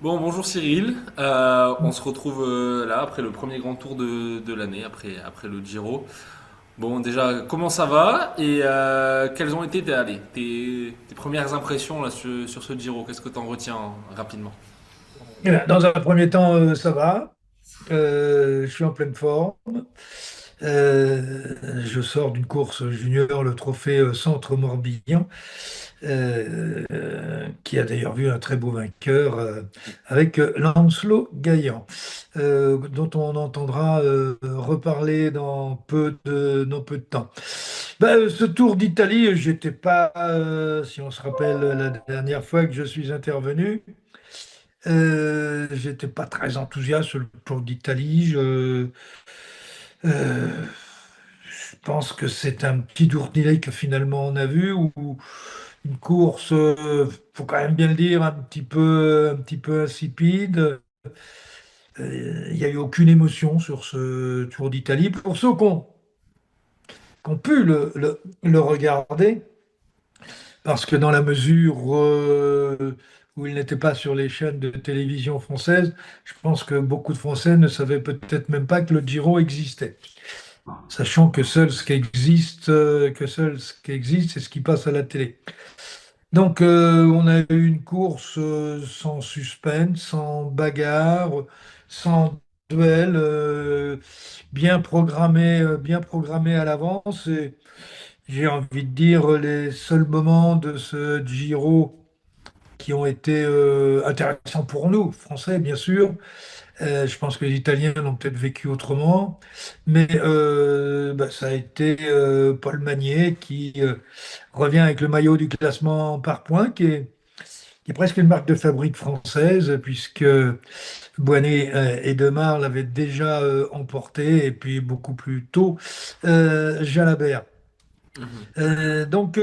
Bon, bonjour Cyril. On se retrouve là après le premier grand tour de l'année, après le Giro. Bon, déjà, comment ça va et quelles ont été tes premières impressions là, sur ce Giro? Qu'est-ce que tu en retiens rapidement? Eh bien, dans un premier temps, ça va. Je suis en pleine forme. Je sors d'une course junior, le trophée Centre Morbihan, qui a d'ailleurs vu un très beau vainqueur avec Lancelot Gaillan, dont on entendra reparler dans peu de temps. Ce Tour d'Italie, j'étais pas, si on se rappelle la dernière fois que je suis intervenu. J'étais pas très enthousiaste sur le Tour d'Italie. Je pense que c'est un petit Tour d'Italie que finalement on a vu, ou une course, faut quand même bien le dire, un petit peu insipide. Il n'y a eu aucune émotion sur ce Tour d'Italie. Pour ceux qui ont pu le regarder, parce que dans la mesure où il n'était pas sur les chaînes de télévision françaises, je pense que beaucoup de Français ne savaient peut-être même pas que le Giro existait. Sachant que seul ce qui existe, c'est ce qui passe à la télé. Donc, on a eu une course sans suspense, sans bagarre, sans duel, bien programmée à l'avance. Et j'ai envie de dire les seuls moments de ce Giro qui ont été intéressants pour nous, Français bien sûr. Je pense que les Italiens l'ont peut-être vécu autrement, mais ça a été Paul Magnier qui revient avec le maillot du classement par points, qui est presque une marque de fabrique française, puisque Boigny et Demar l'avaient déjà emporté, et puis beaucoup plus tôt, Jalabert. Mhm. Donc,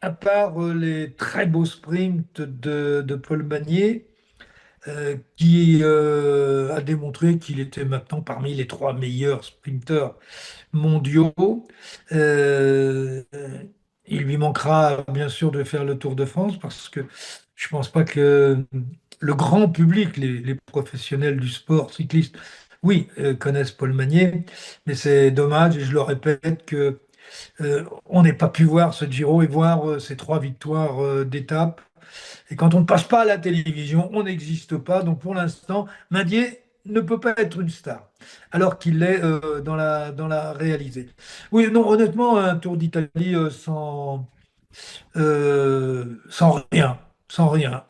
à part les très beaux sprints de Paul Magnier, qui a démontré qu'il était maintenant parmi les trois meilleurs sprinteurs mondiaux. Euh, il lui manquera bien sûr de faire le Tour de France, parce que je pense pas que le grand public, les professionnels du sport cycliste, oui, connaissent Paul Magnier, mais c'est dommage, et je le répète, que on n'ait pas pu voir ce Giro et voir ces trois victoires d'étape. Et quand on ne passe pas à la télévision, on n'existe pas. Donc pour l'instant, Madier ne peut pas être une star, alors qu'il l'est dans la réalité. Oui, non, honnêtement, un Tour d'Italie sans rien, sans rien.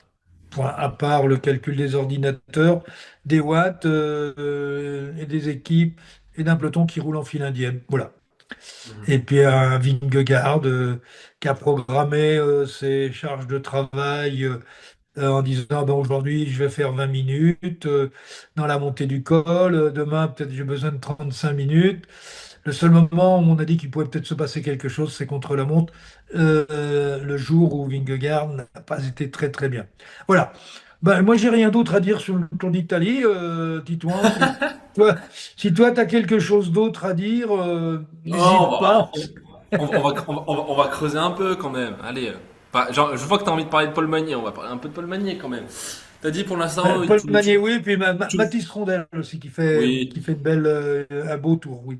Point, à part le calcul des ordinateurs, des watts et des équipes et d'un peloton qui roule en file indienne. Voilà. Mhm. Et puis un Vingegaard qui a programmé ses charges de travail en disant ben, aujourd'hui je vais faire 20 minutes dans la montée du col, demain peut-être j'ai besoin de 35 minutes. Le seul moment où on a dit qu'il pouvait peut-être se passer quelque chose, c'est contre la montre, le jour où Vingegaard n'a pas été très très bien. Voilà. Ben, moi j'ai rien d'autre à dire sur le Tour d'Italie, Titouan. Toi, si toi tu as quelque chose d'autre à dire, Oh, n'hésite pas. on va creuser un peu quand même. Allez. Genre, je vois que tu as envie de parler de Paul Magnier, on va parler un peu de Paul Magnier quand même. T'as dit pour l'instant, Paul Magnier, oui, puis tu- Mathis Rondel aussi, Oui, qui fait un beau tour, oui.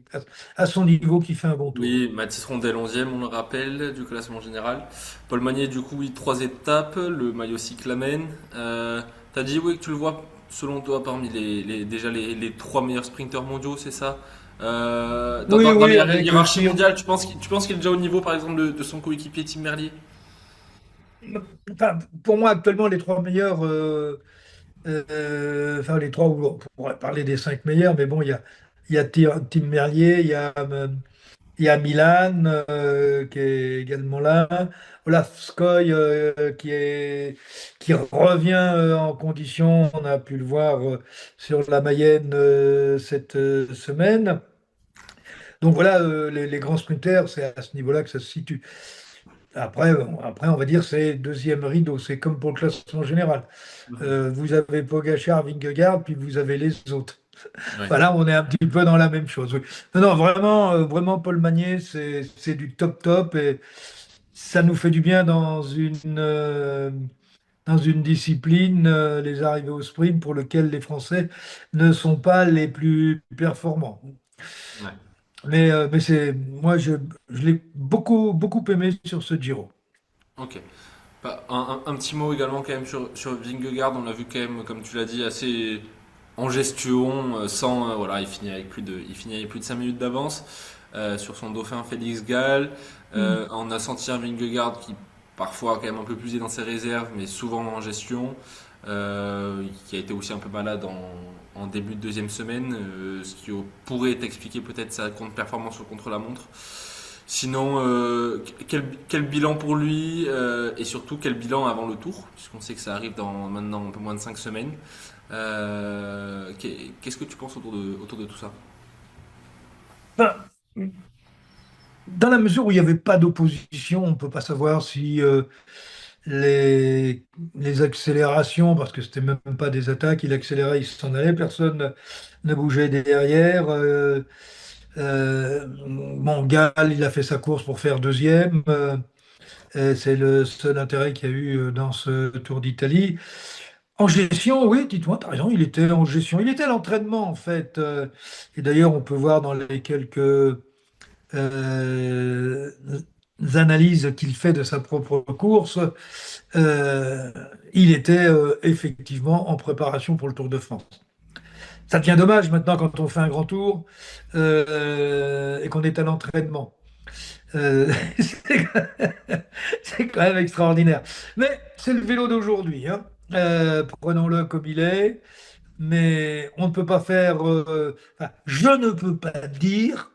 À son niveau, qui fait un bon tour. oui, Mathis Rondel 11e, on le rappelle, du classement général. Paul Magnier, du coup, oui, 3 étapes, le maillot cyclamen. T'as dit, oui, que tu le vois, selon toi, parmi déjà les 3 meilleurs sprinteurs mondiaux, c'est ça? Oui, Dans oui, les avec hiérarchies si mondiales, tu penses qu'il est déjà au niveau, par exemple, de son coéquipier Tim Merlier? enfin, pour moi, actuellement, les trois meilleurs, enfin, les trois, on pourrait parler des cinq meilleurs, mais bon, il y a Tim Merlier, il y a Milan, qui est également là. Olaf Skoy, qui revient en condition. On a pu le voir sur la Mayenne cette semaine. Donc voilà, les grands sprinters, c'est à ce niveau-là que ça se situe. Après, on va dire c'est deuxième rideau. C'est comme pour le classement général. Vous avez Pogačar, Vingegaard, puis vous avez les autres. Ouais. Voilà, on est un petit peu dans la même chose. Oui. Non, non, vraiment, vraiment, Paul Magnier, c'est du top top, et ça nous fait du bien dans dans une discipline, les arrivées au sprint, pour lequel les Français ne sont pas les plus performants. Ouais. Mais moi, je l'ai beaucoup aimé sur ce Giro. Ok. Bah, un petit mot également quand même sur Vingegaard, on l'a vu quand même, comme tu l'as dit, assez en gestion, sans voilà, il finit avec plus de 5 minutes d'avance sur son dauphin Félix Gall. On a senti un Vingegaard qui parfois quand même un peu plus dans ses réserves, mais souvent en gestion, qui a été aussi un peu malade en début de deuxième semaine, ce qui pourrait expliquer peut-être sa contre-performance au contre-la-montre. Sinon, quel bilan pour lui et surtout quel bilan avant le tour, puisqu'on sait que ça arrive dans maintenant un peu moins de 5 semaines. Qu'est-ce que tu penses autour de tout ça? Ben, dans la mesure où il n'y avait pas d'opposition, on ne peut pas savoir si les, les accélérations, parce que c'était même pas des attaques, il accélérait, il s'en allait, personne ne bougeait derrière. Bon, Gall, il a fait sa course pour faire deuxième. Et c'est le seul intérêt qu'il y a eu dans ce Tour d'Italie. En gestion, oui, dis-toi, tu as raison, il était en gestion. Il était à l'entraînement, en fait. Et d'ailleurs, on peut voir dans les quelques euh, analyses qu'il fait de sa propre course, euh, il était effectivement en préparation pour le Tour de France. Ça devient dommage maintenant quand on fait un grand tour et qu'on est à l'entraînement. Euh, c'est c'est quand même extraordinaire. Mais c'est le vélo d'aujourd'hui, hein. Prenons-le comme il est. Mais on ne peut pas faire. Enfin, je ne peux pas dire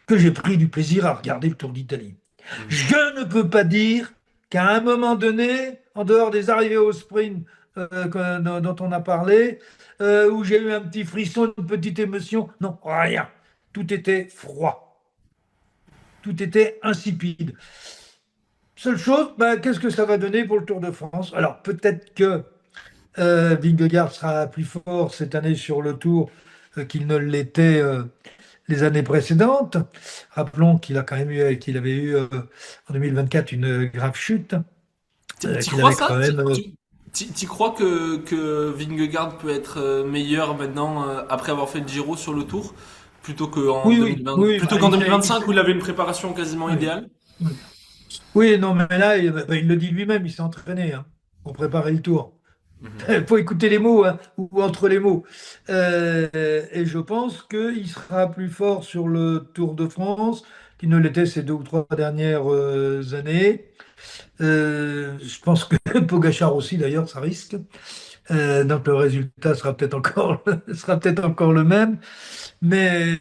que j'ai pris du plaisir à regarder le Tour d'Italie. Mhm. Je ne peux pas dire qu'à un moment donné, en dehors des arrivées au sprint dont on a parlé, où j'ai eu un petit frisson, une petite émotion, non, rien. Tout était froid. Tout était insipide. Seule chose, ben, qu'est-ce que ça va donner pour le Tour de France? Alors peut-être que Vingegaard sera plus fort cette année sur le Tour qu'il ne l'était les années précédentes. Rappelons qu'il a quand même eu, qu'il avait eu en 2024 une grave chute, T'y qu'il crois avait quand ça? même. T'y crois que Vingegaard peut être meilleur maintenant après avoir fait le Giro sur le Tour Oui, oui, oui, plutôt bah, qu'en 2025 où il avait une préparation quasiment oui, idéale? oui. Oui, non, mais là, il le dit lui-même, il s'est entraîné hein, pour préparer le Tour. Mhm. Il faut écouter les mots, hein, ou entre les mots. Et je pense qu'il sera plus fort sur le Tour de France qu'il ne l'était ces 2 ou 3 dernières années. Je pense que Pogacar aussi, d'ailleurs, ça risque. Donc le résultat sera peut-être encore, sera peut-être encore le même. Mais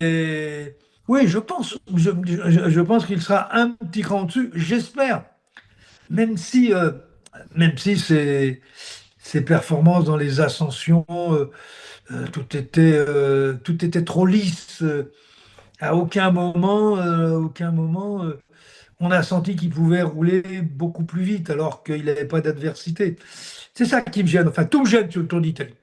oui, je pense qu'il sera un petit cran dessus, j'espère. Même si, euh, même si ses performances dans les ascensions, tout était trop lisse. À aucun moment, on a senti qu'il pouvait rouler beaucoup plus vite alors qu'il n'avait pas d'adversité. C'est ça qui me gêne. Enfin, tout me gêne sur le Tour d'Italie.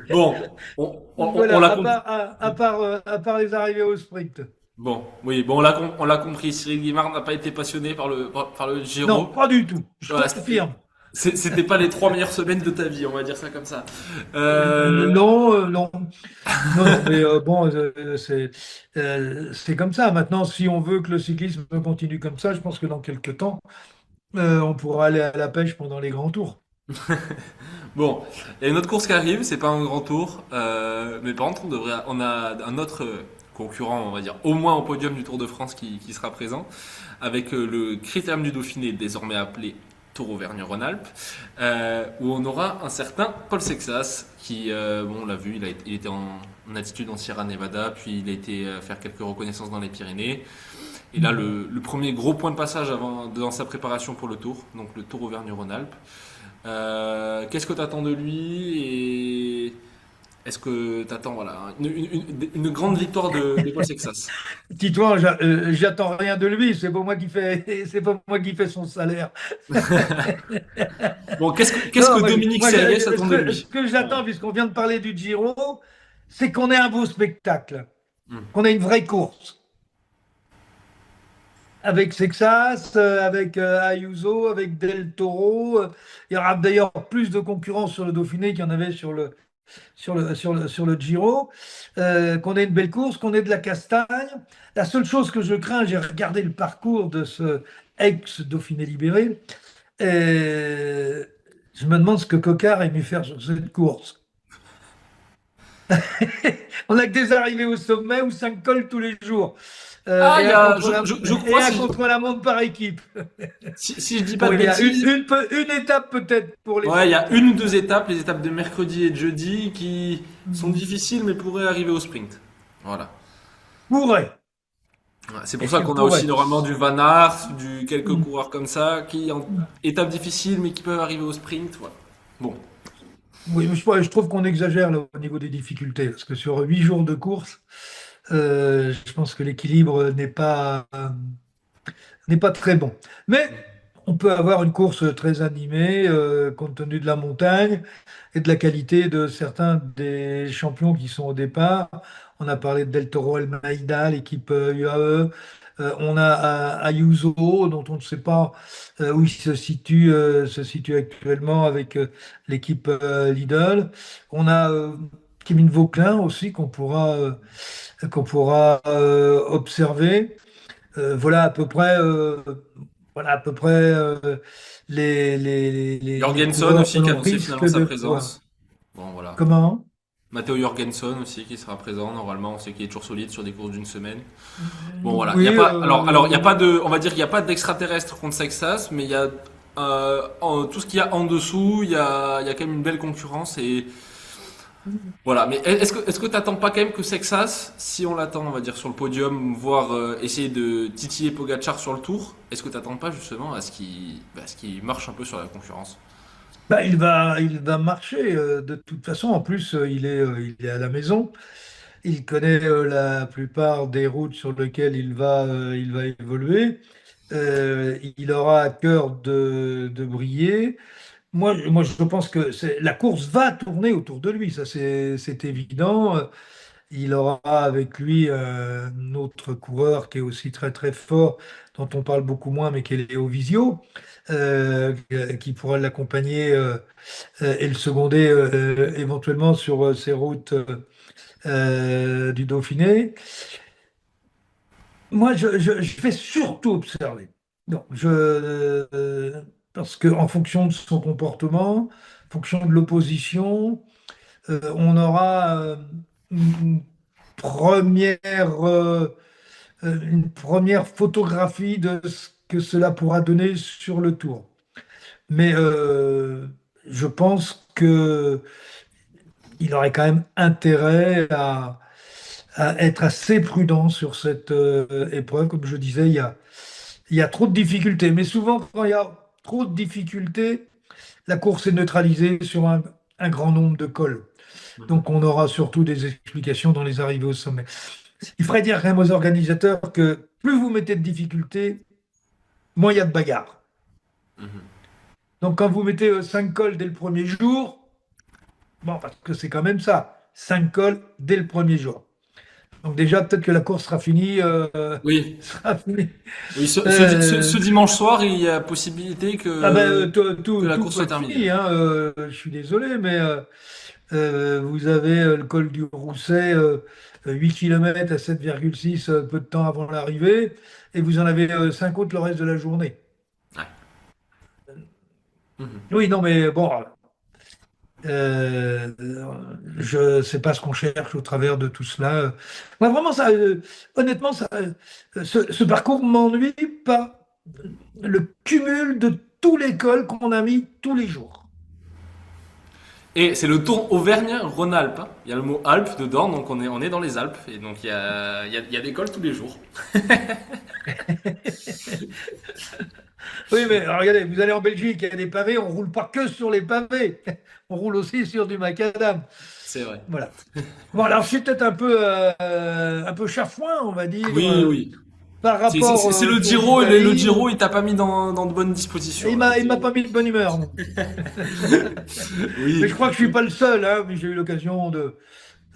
Bon, on Voilà, l'a compris. à part les arrivées au sprint. Bon, oui, bon, on l'a compris. Cyril Guimard n'a pas été passionné par le Non, Giro. pas du tout. Je Voilà, confirme. c'était pas les 3 meilleures semaines de ta vie, on va dire ça comme ça. Non, non, non, mais bon, c'est comme ça. Maintenant, si on veut que le cyclisme continue comme ça, je pense que dans quelques temps, on pourra aller à la pêche pendant les grands tours. Bon, il y a une autre course qui arrive, c'est pas un grand tour, mais par contre, on a un autre concurrent, on va dire, au moins au podium du Tour de France qui sera présent, avec le Critérium du Dauphiné, désormais appelé Tour Auvergne-Rhône-Alpes, où on aura un certain Paul Sexas, qui, bon, on l'a vu, il était en altitude en Sierra Nevada, puis il a été faire quelques reconnaissances dans les Pyrénées. Et là, le premier gros point de passage dans sa préparation pour le Tour, donc le Tour Auvergne-Rhône-Alpes. Qu'est-ce que tu attends de lui et est-ce que tu attends voilà, une grande victoire de Paul Sexas? Titouan, j'attends rien de lui. C'est pas moi qui fais, c'est pas moi qui fais son salaire. Bon, qu'est-ce que Non, Dominique Serriès attend de ce lui? que j'attends, puisqu'on vient de parler du Giro, c'est qu'on ait un beau spectacle, Hmm. qu'on ait une vraie course. avec Sexas, avec Ayuso, avec Del Toro. Il y aura d'ailleurs plus de concurrence sur le Dauphiné qu'il y en avait sur le Giro. Qu'on ait une belle course, qu'on ait de la castagne. La seule chose que je crains, j'ai regardé le parcours de ce ex-Dauphiné libéré, et je me demande ce que Cocard a aimé faire sur cette course. On a que des arrivées au sommet ou 5 cols tous les jours. Ah, Et il y un a, contre la, je et crois, un contre la montre par équipe. si je dis pas Bon, de il y a bêtises, une étape peut-être pour les ouais, il y a sprints. une ou deux étapes, les étapes de mercredi et de jeudi, qui sont difficiles mais pourraient arriver au sprint. Voilà. Pourrait. Ouais, c'est pour Est-ce ça qu'il qu'on a aussi pourrait? normalement du Van Aert, du quelques coureurs comme ça, qui en étapes difficiles mais qui peuvent arriver au sprint. Voilà. Bon. Oui, mais je trouve qu'on exagère là, au niveau des difficultés, parce que sur 8 jours de course, je pense que l'équilibre n'est pas très bon. Mais on peut avoir une course très animée, compte tenu de la montagne et de la qualité de certains des champions qui sont au départ. On a parlé de Del Toro Almeida, l'équipe UAE. On a Ayuso, dont on ne sait pas où il se situe actuellement avec l'équipe Lidl. On a Kevin Vauquelin aussi qu'on pourra observer. Voilà à peu près les Jorgensen coureurs que aussi qui a l'on annoncé risque finalement sa de voir. présence. Bon, voilà. Comment? Matteo Jorgensen aussi qui sera présent. Normalement, on sait qu'il est toujours solide sur des courses d'une semaine. Bon, voilà. Il y a Oui, pas, alors, il y a pas de, on va dire qu'il n'y a pas d'extraterrestre contre Texas, mais il y a tout ce qu'il y a en dessous, il y a quand même une belle concurrence et voilà. Mais est-ce que t'attends pas quand même que Texas, si on l'attend, on va dire sur le podium, voire essayer de titiller Pogacar sur le tour, est-ce que t'attends pas justement à ce qu'il marche un peu sur la concurrence? bah, il va marcher de toute façon. En plus, il est à la maison. Il connaît la plupart des routes sur lesquelles il va évoluer. Il aura à cœur de briller. Moi, je pense que la course va tourner autour de lui, ça c'est évident. Il aura avec lui un autre coureur qui est aussi très très fort, dont on parle beaucoup moins, mais qui est Léo Visio, qui pourra l'accompagner et le seconder éventuellement sur ces routes du Dauphiné. Moi, je vais surtout observer. Donc, parce qu'en fonction de son comportement, en fonction de l'opposition, on aura une première, une première photographie de ce que cela pourra donner sur le tour. Mais je pense que il aurait quand même intérêt à être assez prudent sur cette épreuve. Comme je disais, il y a trop de difficultés. Mais souvent, quand il y a trop de difficultés, la course est neutralisée sur un grand nombre de cols. Donc, on aura surtout des explications dans les arrivées au sommet. Il faudrait dire quand même aux organisateurs que plus vous mettez de difficultés, moins il y a de bagarres. Donc, quand vous mettez 5 cols dès le premier jour, bon, parce que c'est quand même ça, 5 cols dès le premier jour. Donc déjà, peut-être que la course sera finie. Oui, Sera finie. oui. Ce Euh, dimanche soir, il y a possibilité ah ben, que la tout course peut soit être terminée. fini, hein. Je suis désolé, mais vous avez le col du Rousset, 8 km à 7,6 peu de temps avant l'arrivée, et vous en avez 5 autres le reste de la journée. Ouais. Mhm. Oui, non, mais bon, je ne sais pas ce qu'on cherche au travers de tout cela. Moi, vraiment, honnêtement, ce parcours m'ennuie par le cumul de tous les cols qu'on a mis tous les jours. Et c'est le Tour Auvergne-Rhône-Alpes, hein. Il y a le mot Alpes dedans, donc on est dans les Alpes. Et donc il y a des cols tous les jours. Oui, mais alors, regardez, vous allez en Belgique, il y a des pavés, on roule pas que sur les pavés, on roule aussi sur du macadam. C'est vrai. Voilà. Bon, alors je suis peut-être un peu chafouin, on va dire, Oui, oui. par C'est c'est- rapport c'est- c'est le au Tour Giro, et le d'Italie. Giro, il t'a pas mis dans de bonnes Et dispositions, il là, le m'a, il m'a Giro. pas mis de bonne humeur, non. Mais Oui. je crois que je suis pas le seul, hein, mais j'ai eu l'occasion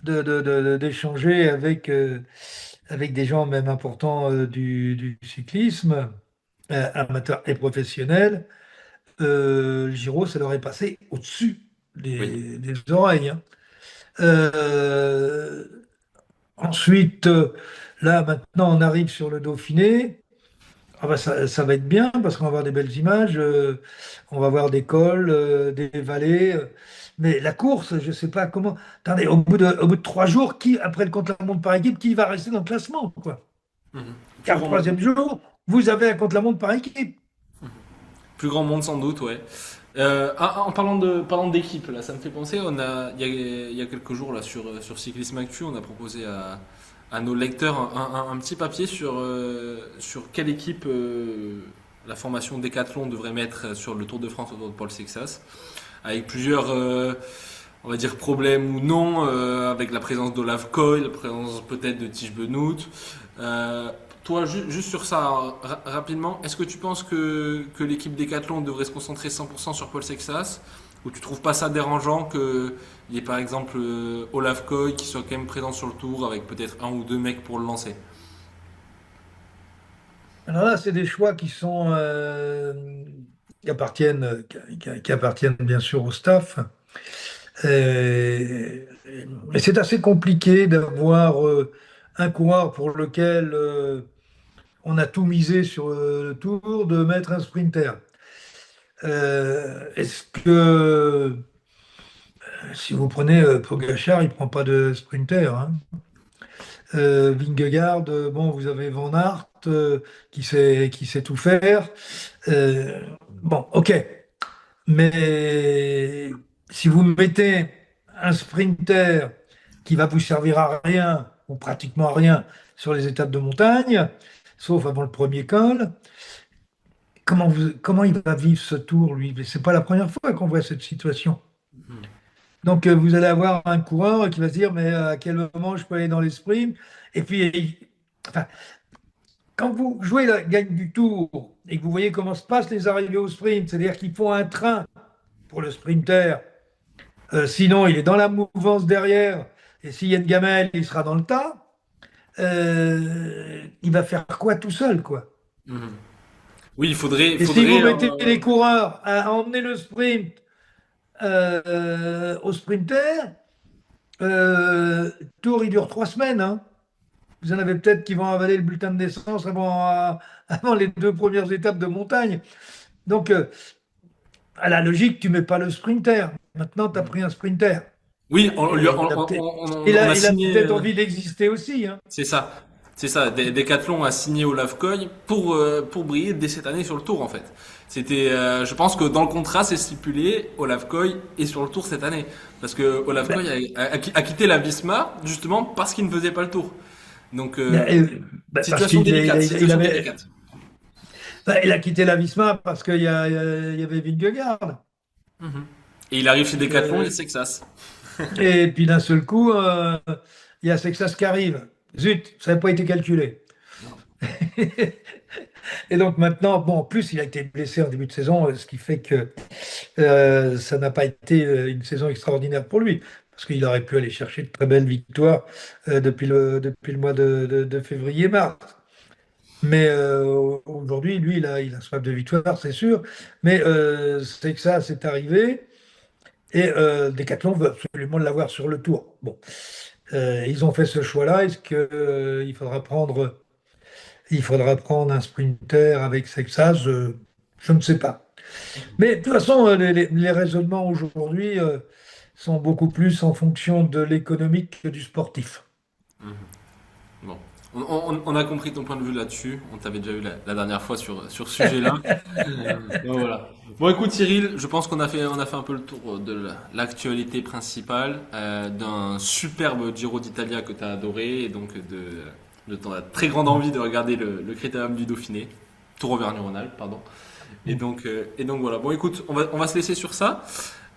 d'échanger avec avec des gens même importants du cyclisme, amateurs et professionnels, le Giro, ça leur est passé au-dessus Oui. des oreilles, hein. Euh, Ensuite, là, maintenant, on arrive sur le Dauphiné. Ah bah ça va être bien parce qu'on va avoir des belles images, on va voir des cols, des vallées. Mais la course, je ne sais pas comment. Attendez, au bout de 3 jours, après le contre-la-montre par équipe, qui va rester dans le classement, quoi? Mhm. Plus Car le grand monde. troisième jour, vous avez un contre-la-montre par équipe. Plus grand monde sans doute, ouais. En parlant d'équipe, là, ça me fait penser, il y a quelques jours là sur Cyclisme Actu, on a proposé à nos lecteurs un petit papier sur quelle équipe la formation Decathlon devrait mettre sur le Tour de France autour de Paul Sexas, avec plusieurs, on va dire, problèmes ou non, avec la présence d'Olaf Koy, la présence peut-être de Tige Benoît. Euh, Toi, juste sur ça, rapidement, est-ce que tu penses que l'équipe Decathlon devrait se concentrer 100% sur Paul Sexas, ou tu trouves pas ça dérangeant qu'il y ait par exemple Olaf Koy qui soit quand même présent sur le tour avec peut-être un ou deux mecs pour le lancer? Alors là, c'est des choix qui appartiennent bien sûr au staff. Mais c'est assez compliqué d'avoir un coureur pour lequel on a tout misé sur le tour, de mettre un sprinter. Est-ce que si vous prenez Pogačar, il prend pas de sprinter, hein. Vingegaard, bon, vous avez Van Aert qui sait tout faire. Bon, ok. Mais si vous mettez un sprinter qui va vous servir à rien, ou pratiquement à rien, sur les étapes de montagne, sauf avant le premier col, comment il va vivre ce tour, lui? Mais c'est pas la première fois qu'on voit cette situation. Donc, vous allez avoir un coureur qui va se dire, mais à quel moment je peux aller dans les sprints? Et puis, enfin, quand vous jouez la gagne du tour et que vous voyez comment se passent les arrivées au sprint, c'est-à-dire qu'il faut un train pour le sprinter. Sinon, il est dans la mouvance derrière. Et s'il y a une gamelle, il sera dans le tas. Il va faire quoi tout seul, quoi? Mhm. Oui, il Et si vous faudrait mettez les coureurs à emmener le sprint au sprinter, tour, il dure 3 semaines, hein. Vous en avez peut-être qui vont avaler le bulletin de naissance avant les 2 premières étapes de montagne. Donc, à la logique, tu mets pas le sprinter. Maintenant, tu as pris un sprinter. oui, Et on a il a signé. peut-être envie d'exister aussi, hein. C'est ça. C'est ça. Decathlon a signé Olaf Koy pour briller dès cette année sur le tour, en fait. Je pense que dans le contrat, c'est stipulé, Olaf Koy est sur le tour cette année. Parce que Olaf Ben, Koy a quitté la Visma, justement, parce qu'il ne faisait pas le tour. Donc, parce situation délicate, situation délicate. il a quitté la Visma parce qu'il y avait Vingegaard. Mhm. Et il arrive chez Decathlon, il Euh, sait que ça. et puis d'un seul coup, il y a Sexas qui arrive. Zut, ça n'a pas été calculé. Et donc maintenant, bon, en plus, il a été blessé en début de saison, ce qui fait que ça n'a pas été une saison extraordinaire pour lui, parce qu'il aurait pu aller chercher de très belles victoires depuis le mois de février-mars. Mais aujourd'hui, lui, il a soif de victoire, c'est sûr. Mais c'est que ça, c'est arrivé. Et Decathlon veut absolument l'avoir sur le tour. Bon, ils ont fait ce choix-là. Est-ce qu'il faudra prendre un sprinter avec Sexas? Je ne sais pas. Mais de toute façon, les raisonnements aujourd'hui sont beaucoup plus en fonction de l'économique que du sportif. Bon. On a compris ton point de vue là-dessus. On t'avait déjà eu la dernière fois sur ce sujet-là. Donc voilà. Bon, écoute, Cyril, je pense qu'on a fait un peu le tour de l'actualité principale, d'un superbe Giro d'Italia que tu as adoré, et donc de ton très grande envie de regarder le Critérium du Dauphiné, Tour Auvergne-Rhône-Alpes, pardon. Et donc voilà. Bon, écoute, on va se laisser sur ça.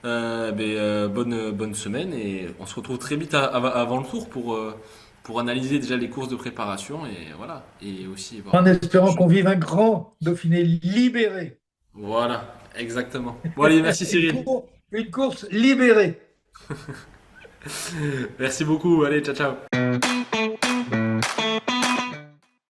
Bonne semaine, et on se retrouve très vite avant le tour pour analyser déjà les courses de préparation, et voilà. Et aussi voir En un peu. espérant qu'on vive un grand Dauphiné libéré. Voilà, exactement. Bon, allez, merci Cyril. Une course libérée. Merci beaucoup. Allez, ciao, ciao.